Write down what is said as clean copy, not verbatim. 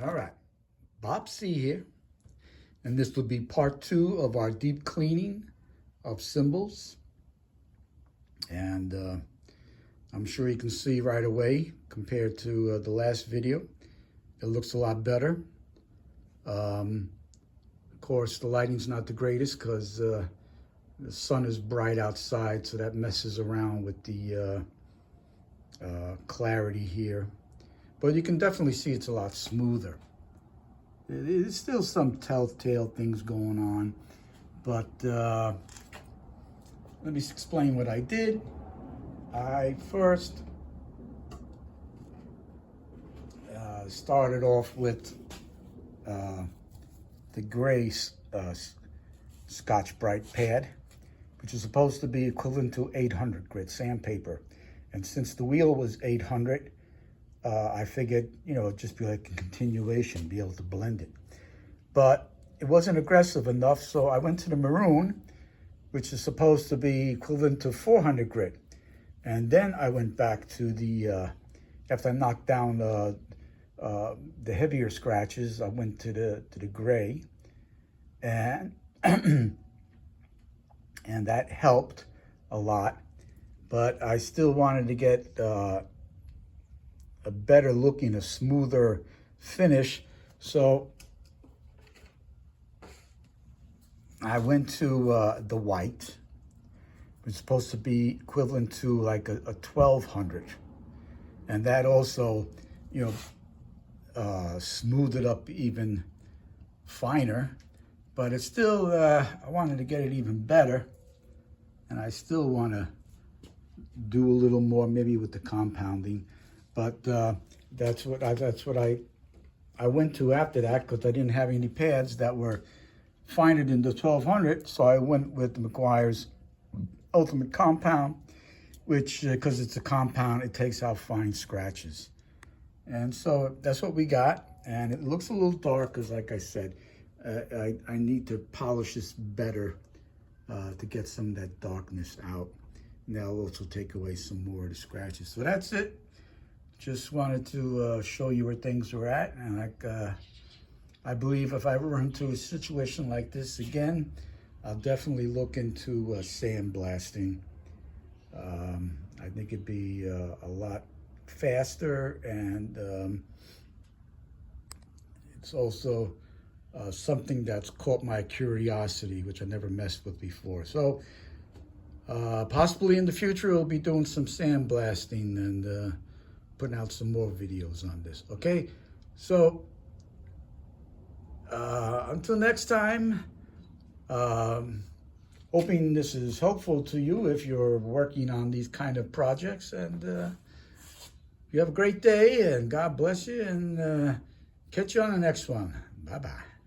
All right, Bob C here, and this will be part 2 of our deep cleaning of cymbals. And I'm sure you can see right away compared to the last video, it looks a lot better. Of course, the lighting's not the greatest because the sun is bright outside, so that messes around with the clarity here. But you can definitely see it's a lot smoother. There's still some telltale things going on, but let me explain what I did. I first started off with the gray Scotch Brite pad, which is supposed to be equivalent to 800 grit sandpaper. And since the wheel was 800, I figured, it'd just be like a continuation, be able to blend it. But it wasn't aggressive enough, so I went to the maroon, which is supposed to be equivalent to 400 grit. And then I went back to the, after I knocked down the heavier scratches, I went to the gray, and and that helped a lot. But I still wanted to get a better looking, a smoother finish. So I went to the white, which is supposed to be equivalent to like a 1200. And that also, smoothed it up even finer. But it's still, I wanted to get it even better. And I still want to do a little more maybe with the compounding. But that's what I went to after that, because I didn't have any pads that were finer than the 1200. So I went with the McGuire's Ultimate Compound, which, because it's a compound, it takes out fine scratches. And so that's what we got. And it looks a little dark because, like I said, I need to polish this better to get some of that darkness out. And that'll also take away some more of the scratches. So that's it. Just wanted to show you where things are at. And I believe if I ever run into a situation like this again, I'll definitely look into sandblasting. I think it'd be a lot faster, and it's also something that's caught my curiosity, which I never messed with before. So possibly in the future, we'll be doing some sandblasting and putting out some more videos on this. Okay, so until next time, hoping this is helpful to you if you're working on these kind of projects. And you have a great day, and God bless you, and catch you on the next one. Bye-bye.